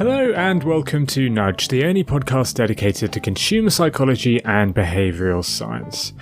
Hello and welcome to Nudge, the only podcast dedicated to consumer psychology and behavioural science.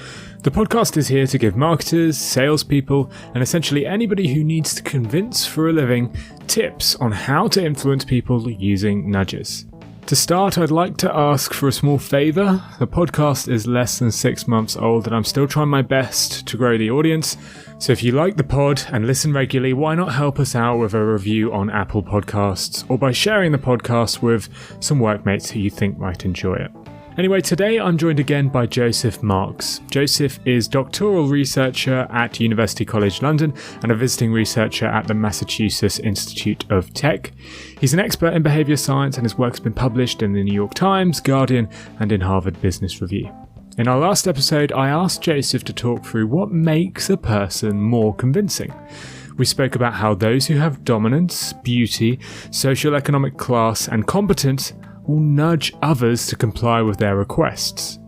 The podcast is here to give marketers, salespeople, and essentially anybody who needs to convince for a living tips on how to influence people using nudges. To start, I'd like to ask for a small favour. The podcast is less than 6 months old and I'm still trying my best to grow the audience. So if you like the pod and listen regularly, why not help us out with a review on Apple Podcasts or by sharing the podcast with some workmates who you think might enjoy it. Anyway, today I'm joined again by Joseph Marks. Joseph is doctoral researcher at University College London and a visiting researcher at the Massachusetts Institute of Tech. He's an expert in behaviour science and his work's been published in the New York Times, Guardian and in Harvard Business Review. In our last episode, I asked Joseph to talk through what makes a person more convincing. We spoke about how those who have dominance, beauty, social-economic class and competence will nudge others to comply with their requests.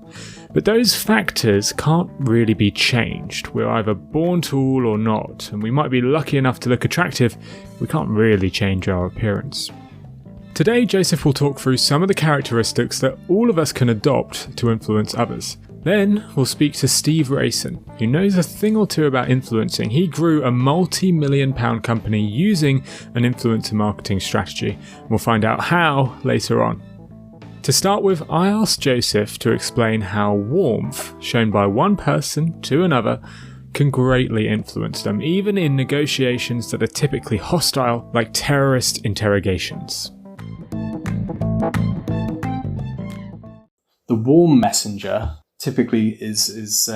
But those factors can't really be changed. We're either born tall or not, and we might be lucky enough to look attractive, we can't really change our appearance. Today, Joseph will talk through some of the characteristics that all of us can adopt to influence others. Then, we'll speak to Steve Rayson, who knows a thing or two about influencing. He grew a multi-million-pound company using an influencer marketing strategy. We'll find out how later on. To start with, I asked Joseph to explain how warmth shown by one person to another can greatly influence them, even in negotiations that are typically hostile, like terrorist interrogations. The warm messenger typically is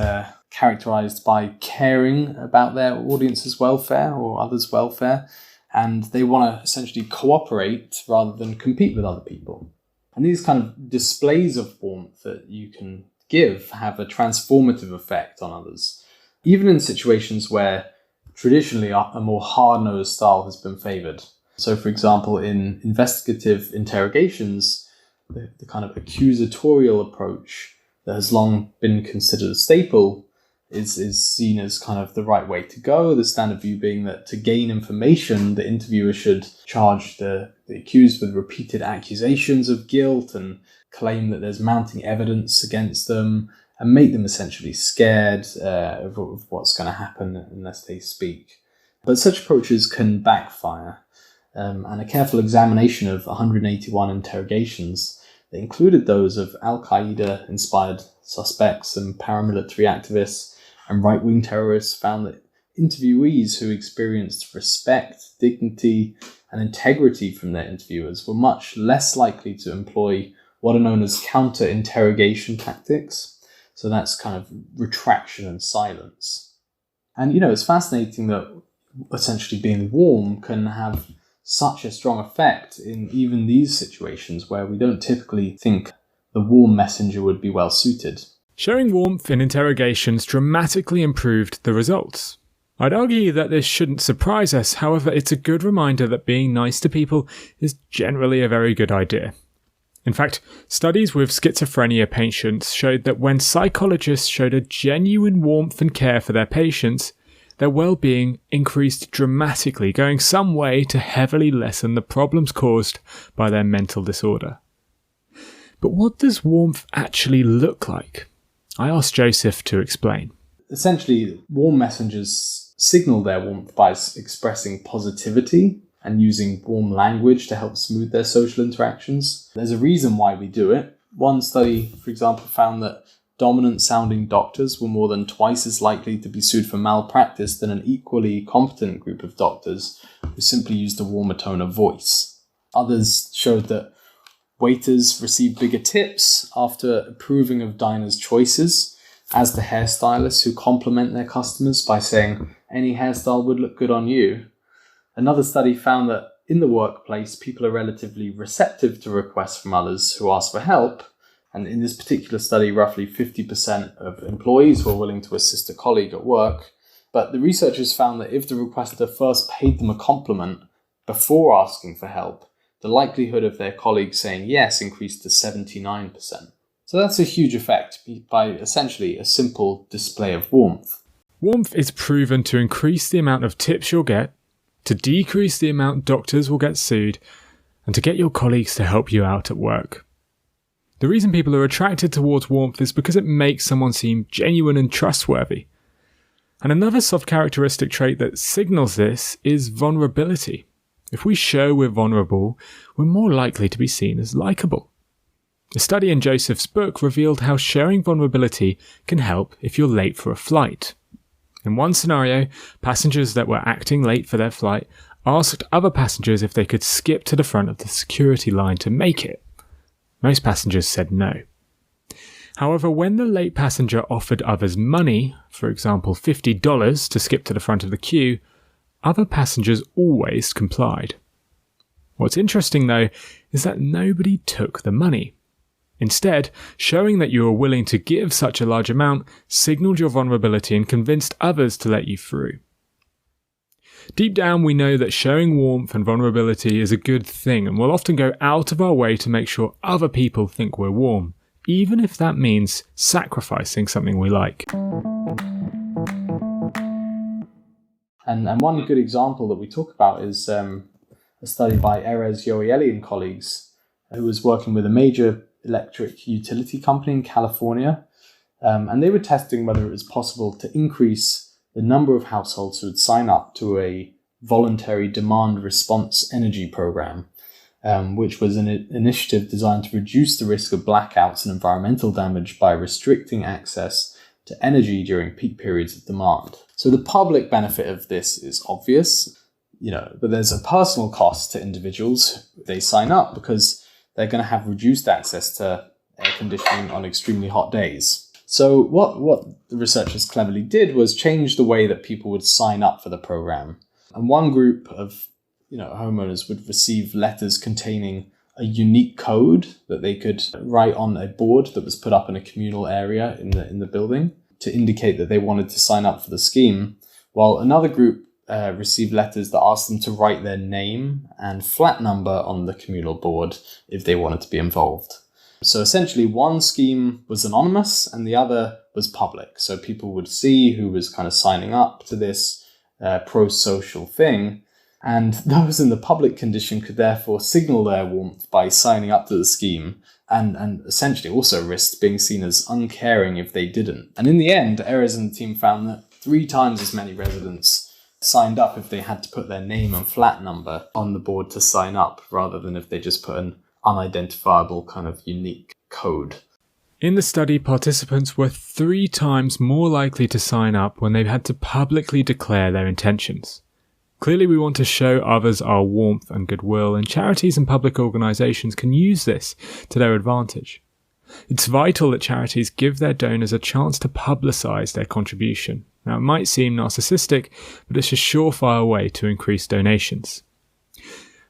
characterized by caring about their audience's welfare or others' welfare, and they want to essentially cooperate rather than compete with other people. And these kind of displays of warmth that you can give have a transformative effect on others, even in situations where traditionally a more hard-nosed style has been favored. So, for example, in investigative interrogations, the kind of accusatorial approach that has long been considered a staple is seen as kind of the right way to go. The standard view being that to gain information, the interviewer should charge the accused with repeated accusations of guilt and claim that there's mounting evidence against them and make them essentially scared of what's going to happen unless they speak. But such approaches can backfire. And a careful examination of 181 interrogations that included those of Al-Qaeda-inspired suspects and paramilitary activists and right-wing terrorists found that interviewees who experienced respect, dignity, and integrity from their interviewers were much less likely to employ what are known as counter-interrogation tactics. So that's kind of retraction and silence. And, it's fascinating that essentially being warm can have such a strong effect in even these situations where we don't typically think the warm messenger would be well suited. Showing warmth in interrogations dramatically improved the results. I'd argue that this shouldn't surprise us, however, it's a good reminder that being nice to people is generally a very good idea. In fact, studies with schizophrenia patients showed that when psychologists showed a genuine warmth and care for their patients, their well-being increased dramatically, going some way to heavily lessen the problems caused by their mental disorder. But what does warmth actually look like? I asked Joseph to explain. Essentially, warm messengers signal their warmth by expressing positivity and using warm language to help smooth their social interactions. There's a reason why we do it. One study, for example, found that dominant-sounding doctors were more than twice as likely to be sued for malpractice than an equally competent group of doctors who simply used a warmer tone of voice. Others showed that waiters receive bigger tips after approving of diners' choices, as the hairstylists who compliment their customers by saying, "Any hairstyle would look good on you." Another study found that in the workplace, people are relatively receptive to requests from others who ask for help. And in this particular study, roughly 50% of employees were willing to assist a colleague at work. But the researchers found that if the requester first paid them a compliment before asking for help, the likelihood of their colleagues saying yes increased to 79%. So that's a huge effect by essentially a simple display of warmth. Warmth is proven to increase the amount of tips you'll get, to decrease the amount doctors will get sued, and to get your colleagues to help you out at work. The reason people are attracted towards warmth is because it makes someone seem genuine and trustworthy. And another soft characteristic trait that signals this is vulnerability. If we show we're vulnerable, we're more likely to be seen as likable. A study in Joseph's book revealed how showing vulnerability can help if you're late for a flight. In one scenario, passengers that were acting late for their flight asked other passengers if they could skip to the front of the security line to make it. Most passengers said no. However, when the late passenger offered others money, for example $50 to skip to the front of the queue, other passengers always complied. What's interesting though is that nobody took the money. Instead, showing that you were willing to give such a large amount signaled your vulnerability and convinced others to let you through. Deep down, we know that showing warmth and vulnerability is a good thing, and we'll often go out of our way to make sure other people think we're warm, even if that means sacrificing something we like. And one good example that we talk about is a study by Erez Yoeli and colleagues, who was working with a major electric utility company in California, and they were testing whether it was possible to increase the number of households who would sign up to a voluntary demand response energy program, which was an initiative designed to reduce the risk of blackouts and environmental damage by restricting access to energy during peak periods of demand. So the public benefit of this is obvious, but there's a personal cost to individuals if they sign up, because they're going to have reduced access to air conditioning on extremely hot days. So what the researchers cleverly did was change the way that people would sign up for the program. And one group of homeowners would receive letters containing a unique code that they could write on a board that was put up in a communal area in the building to indicate that they wanted to sign up for the scheme, while another group received letters that asked them to write their name and flat number on the communal board if they wanted to be involved. So essentially, one scheme was anonymous and the other was public. So people would see who was kind of signing up to this pro-social thing. And those in the public condition could therefore signal their warmth by signing up to the scheme and essentially also risk being seen as uncaring if they didn't. And in the end, Erez and the team found that 3 times as many residents signed up if they had to put their name and flat number on the board to sign up, rather than if they just put an unidentifiable kind of unique code. In the study, participants were 3 times more likely to sign up when they had to publicly declare their intentions. Clearly, we want to show others our warmth and goodwill, and charities and public organisations can use this to their advantage. It's vital that charities give their donors a chance to publicise their contribution. Now, it might seem narcissistic, but it's a surefire way to increase donations.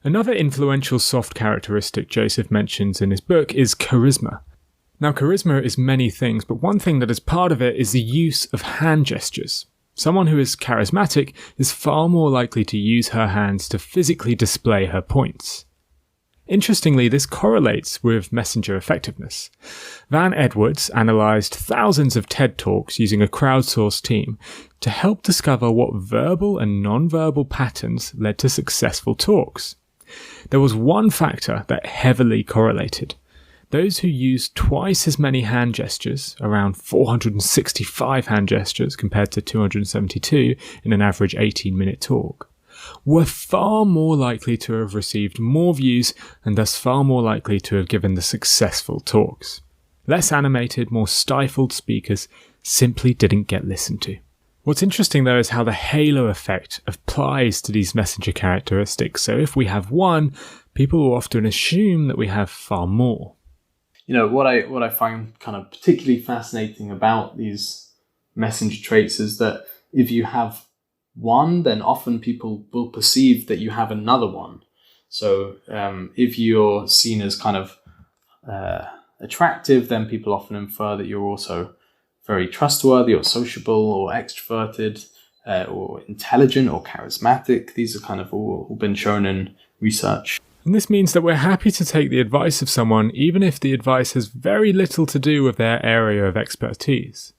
Another influential soft characteristic Joseph mentions in his book is charisma. Now, charisma is many things, but one thing that is part of it is the use of hand gestures. Someone who is charismatic is far more likely to use her hands to physically display her points. Interestingly, this correlates with messenger effectiveness. Van Edwards analysed thousands of TED Talks using a crowdsourced team to help discover what verbal and non-verbal patterns led to successful talks. There was one factor that heavily correlated. Those who used twice as many hand gestures, around 465 hand gestures compared to 272 in an average 18-minute talk, were far more likely to have received more views and thus far more likely to have given the successful talks. Less animated, more stifled speakers simply didn't get listened to. What's interesting though is how the halo effect applies to these messenger characteristics. So if we have one, people will often assume that we have far more. What I find kind of particularly fascinating about these messenger traits is that if you have one, then often people will perceive that you have another one. So if you're seen as kind of attractive, then people often infer that you're also very trustworthy or sociable or extroverted or intelligent or charismatic. These are kind of all been shown in research. And this means that we're happy to take the advice of someone even if the advice has very little to do with their area of expertise.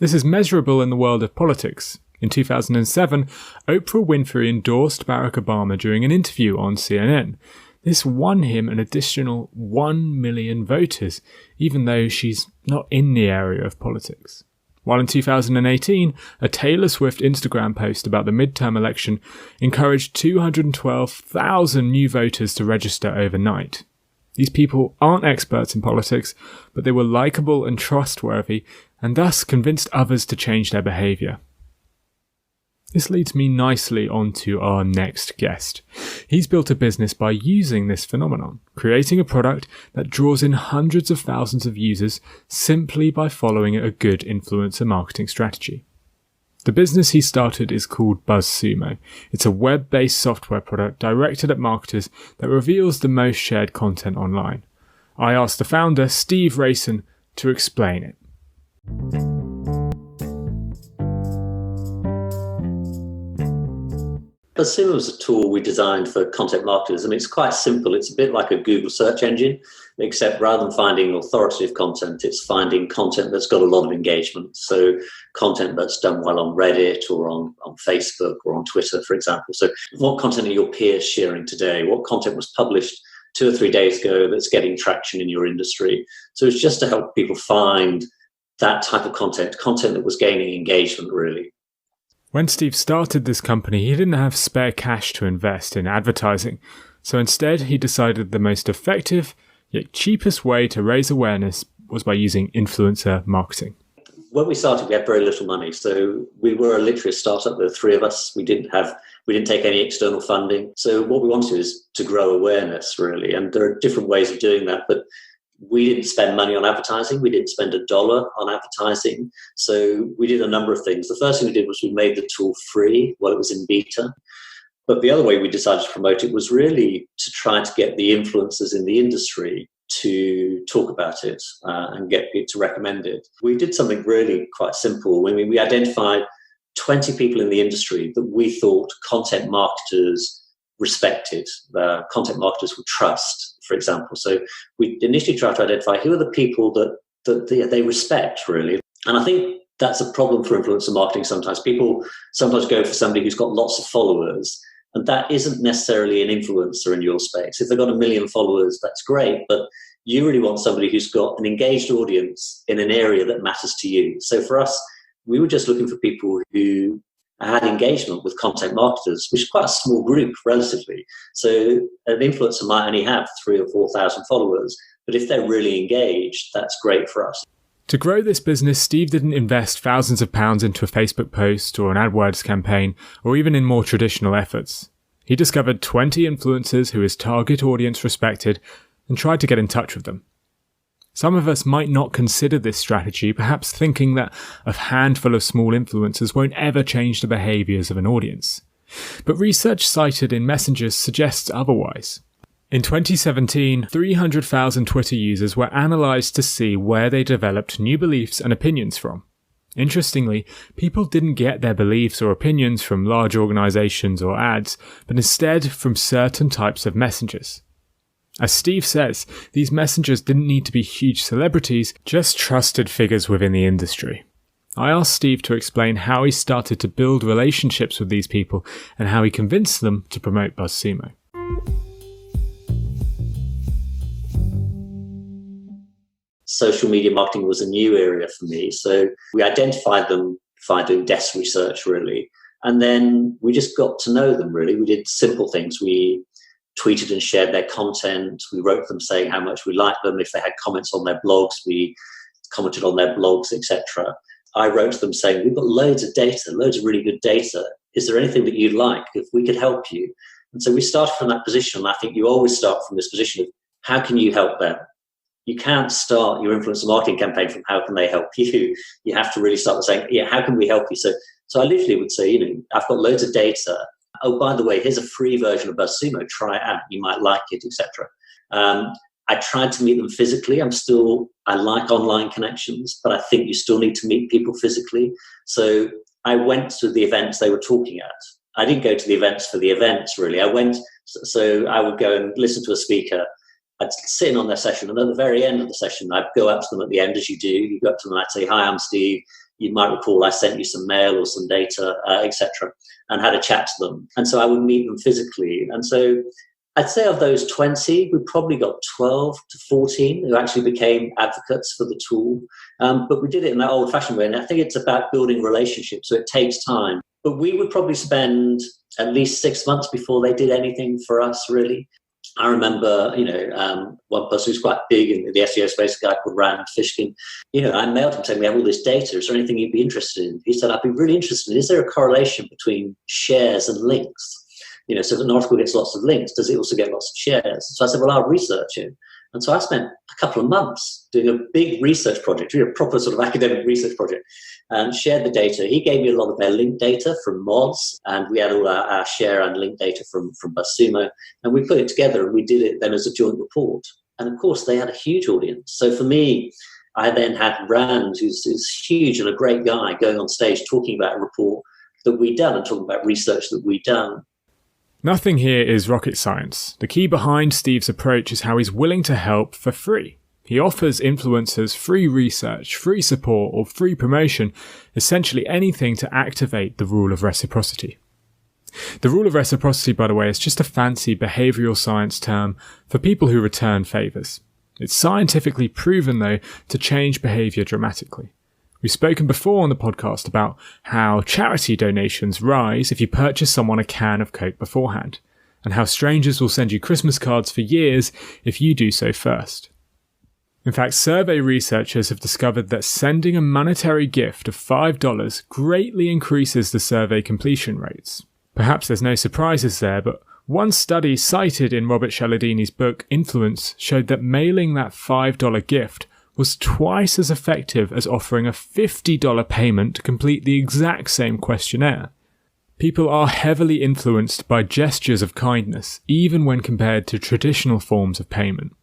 This is measurable in the world of politics. In 2007, Oprah Winfrey endorsed Barack Obama during an interview on CNN. This won him an additional 1 million voters, even though she's not in the area of politics. While in 2018, a Taylor Swift Instagram post about the midterm election encouraged 212,000 new voters to register overnight. These people aren't experts in politics, but they were likeable and trustworthy, and thus convinced others to change their behaviour. This leads me nicely on to our next guest. He's built a business by using this phenomenon, creating a product that draws in hundreds of thousands of users simply by following a good influencer marketing strategy. The business he started is called BuzzSumo. It's a web-based software product directed at marketers that reveals the most shared content online. I asked the founder, Steve Rayson, to explain it. BuzzSumo was a tool we designed for content marketers, and it's quite simple. It's a bit like a Google search engine, except rather than finding authoritative content, it's finding content that's got a lot of engagement. So content that's done well on Reddit or on Facebook or on Twitter, for example. So what content are your peers sharing today? What content was published 2 or 3 days ago that's getting traction in your industry? So it's just to help people find that type of content that was gaining engagement, really. When Steve started this company, he didn't have spare cash to invest in advertising, so instead he decided the most effective yet cheapest way to raise awareness was by using influencer marketing. When we started, we had very little money, so we were literally a startup. There were 3 of us. We didn't take any external funding. So what we wanted is to grow awareness, really, and there are different ways of doing that, but we didn't spend money on advertising. We didn't spend $1 on advertising. So we did a number of things. The first thing we did was we made the tool free while it was in beta. But the other way we decided to promote it was really to try to get the influencers in the industry to talk about it and get people to recommend it. We did something really quite simple. I mean, we identified 20 people in the industry that we thought content marketers respected, content marketers would trust, for example. So we initially tried to identify who are the people that they respect, really. And I think that's a problem for influencer marketing sometimes. People sometimes go for somebody who's got lots of followers, and that isn't necessarily an influencer in your space. If they've got 1 million followers, that's great, but you really want somebody who's got an engaged audience in an area that matters to you. So for us, we were just looking for people who had engagement with content marketers, which is quite a small group relatively. So an influencer might only have 3,000 or 4,000 followers, but if they're really engaged, that's great for us. To grow this business, Steve didn't invest thousands of pounds into a Facebook post or an AdWords campaign, or even in more traditional efforts. He discovered 20 influencers who his target audience respected and tried to get in touch with them. Some of us might not consider this strategy, perhaps thinking that a handful of small influencers won't ever change the behaviours of an audience. But research cited in Messengers suggests otherwise. In 2017, 300,000 Twitter users were analysed to see where they developed new beliefs and opinions from. Interestingly, people didn't get their beliefs or opinions from large organisations or ads, but instead from certain types of messengers. As Steve says, these messengers didn't need to be huge celebrities, just trusted figures within the industry. I asked Steve to explain how he started to build relationships with these people and how he convinced them to promote BuzzSumo. Social media marketing was a new area for me, so we identified them by doing desk research, really, and then we just got to know them, really. We did simple things. We tweeted and shared their content. We wrote them saying how much we liked them. If they had comments on their blogs, we commented on their blogs, etc. I wrote to them saying, we've got loads of data, loads of really good data. Is there anything that you'd like if we could help you? And so we started from that position. And I think you always start from this position of how can you help them? You can't start your influencer marketing campaign from how can they help you? You have to really start with saying, yeah, how can we help you? So I literally would say, I've got loads of data. Oh, by the way, here's a free version of BuzzSumo. Try it out. You might like it, etc. I tried to meet them physically. I like online connections, but I think you still need to meet people physically. So I went to the events they were talking at. I didn't go to the events for the events, really. So I would go and listen to a speaker. I'd sit in on their session, and at the very end of the session, I'd go up to them at the end, as you do. You go up to them and I'd say, hi, I'm Steve. You might recall I sent you some mail or some data, etc., and had a chat to them. And so I would meet them physically. And so I'd say of those 20, we probably got 12 to 14 who actually became advocates for the tool. But we did it in that old-fashioned way, and I think it's about building relationships, so it takes time. But we would probably spend at least 6 months before they did anything for us, really. I remember, one person who's quite big in the SEO space, a guy called Rand Fishkin. I mailed him saying, we have all this data. Is there anything you'd be interested in? He said, I'd be really interested in, is there a correlation between shares and links? So if an article gets lots of links, does it also get lots of shares? So I said, well, I'll research it. And so I spent a couple of months doing a big research project, a proper sort of academic research project, and shared the data. He gave me a lot of their link data from mods, and we had all our share and link data from BuzzSumo, and we put it together and we did it then as a joint report. And of course, they had a huge audience. So for me, I then had Rand, who's huge and a great guy, going on stage talking about a report that we'd done and talking about research that we'd done. Nothing here is rocket science. The key behind Steve's approach is how he's willing to help for free. He offers influencers free research, free support, or free promotion, essentially anything to activate the rule of reciprocity. The rule of reciprocity, by the way, is just a fancy behavioural science term for people who return favours. It's scientifically proven, though, to change behaviour dramatically. We've spoken before on the podcast about how charity donations rise if you purchase someone a can of Coke beforehand, and how strangers will send you Christmas cards for years if you do so first. In fact, survey researchers have discovered that sending a monetary gift of $5 greatly increases the survey completion rates. Perhaps there's no surprises there, but one study cited in Robert Cialdini's book Influence showed that mailing that $5 gift was twice as effective as offering a $50 payment to complete the exact same questionnaire. People are heavily influenced by gestures of kindness, even when compared to traditional forms of payment.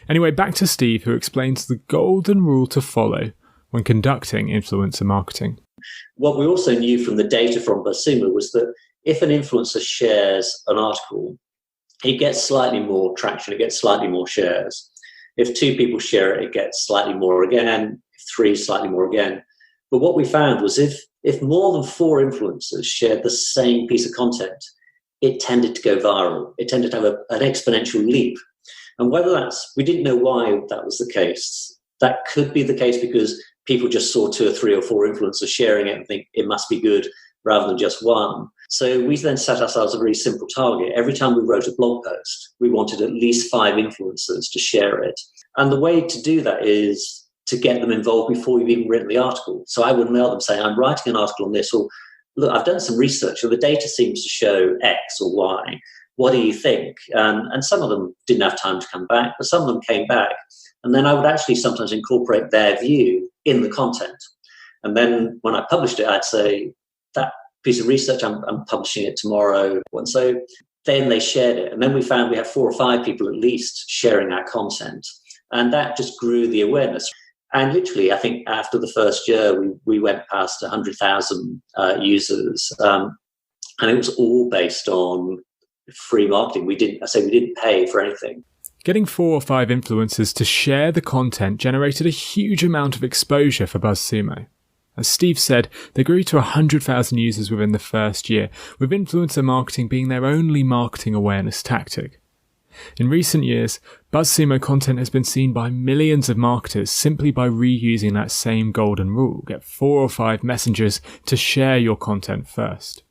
Anyway, back to Steve, who explains the golden rule to follow when conducting influencer marketing. What we also knew from the data from BuzzSumo was that if an influencer shares an article, it gets slightly more traction, it gets slightly more shares. If 2 people share it, it gets slightly more again. If 3, slightly more again. But what we found was if more than 4 influencers shared the same piece of content, it tended to go viral. It tended to have an exponential leap. And whether we didn't know why that was the case. That could be the case because people just saw 2 or 3 or 4 influencers sharing it and think it must be good rather than just one. So we then set ourselves a really simple target. Every time we wrote a blog post, we wanted at least 5 influencers to share it. And the way to do that is to get them involved before you've even written the article. So I would mail them saying, I'm writing an article on this, or look, I've done some research and the data seems to show X or Y. What do you think? And some of them didn't have time to come back, but some of them came back. And then I would actually sometimes incorporate their view in the content. And then when I published it, I'd say, that piece of research, I'm publishing it tomorrow. And so then they shared it. And then we found we had 4 or 5 people at least sharing our content. And that just grew the awareness. And literally, I think after the first year, we went past 100,000 users. And it was all based on free marketing. We didn't pay for anything. Getting 4 or 5 influencers to share the content generated a huge amount of exposure for BuzzSumo. As Steve said, they grew to 100,000 users within the first year, with influencer marketing being their only marketing awareness tactic. In recent years, BuzzSumo content has been seen by millions of marketers simply by reusing that same golden rule. Get 4 or 5 messengers to share your content first.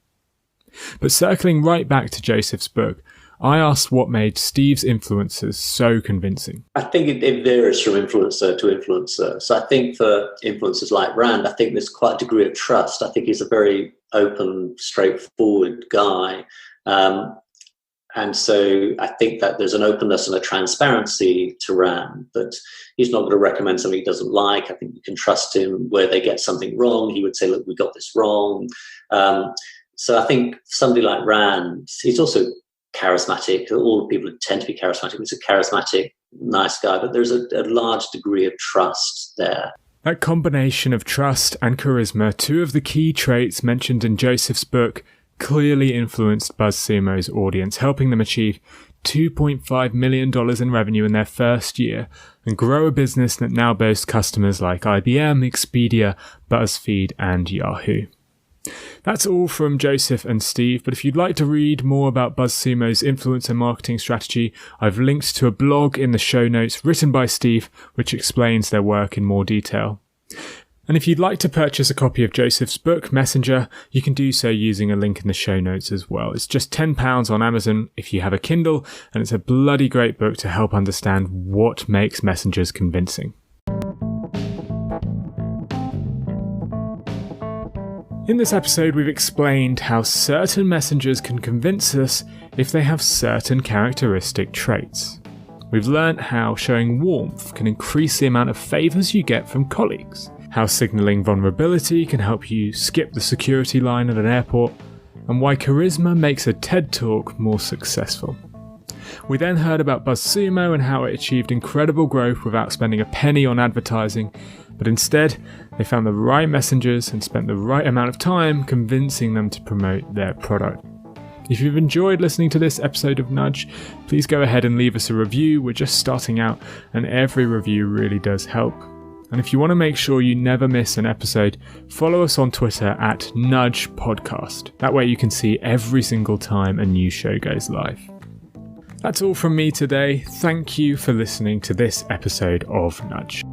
But circling right back to Joseph's book, I asked what made Steve's influencers so convincing. I think it varies from influencer to influencer. So I think for influencers like Rand, I think there's quite a degree of trust. I think he's a very open, straightforward guy. And so I think that there's an openness and a transparency to Rand, that he's not going to recommend something he doesn't like. I think you can trust him where they get something wrong. He would say, look, we got this wrong. So I think somebody like Rand, he's also charismatic. All people tend to be charismatic. He's a charismatic, nice guy, but there's a large degree of trust there. That combination of trust and charisma, 2 of the key traits mentioned in Joseph's book, clearly influenced BuzzSumo's audience, helping them achieve $2.5 million in revenue in their first year and grow a business that now boasts customers like IBM, Expedia, BuzzFeed, and Yahoo. That's all from Joseph and Steve, but if you'd like to read more about BuzzSumo's influencer marketing strategy, I've linked to a blog in the show notes written by Steve, which explains their work in more detail. And if you'd like to purchase a copy of Joseph's book, Messenger, you can do so using a link in the show notes as well. It's just £10 on Amazon if you have a Kindle, and it's a bloody great book to help understand what makes messengers convincing. In this episode, we've explained how certain messengers can convince us if they have certain characteristic traits. We've learnt how showing warmth can increase the amount of favours you get from colleagues, how signalling vulnerability can help you skip the security line at an airport, and why charisma makes a TED Talk more successful. We then heard about BuzzSumo and how it achieved incredible growth without spending a penny on advertising, but instead they found the right messengers and spent the right amount of time convincing them to promote their product. If you've enjoyed listening to this episode of Nudge, please go ahead and leave us a review. We're just starting out and every review really does help. And if you want to make sure you never miss an episode, follow us on Twitter at Nudge Podcast. That way you can see every single time a new show goes live. That's all from me today. Thank you for listening to this episode of Nudge.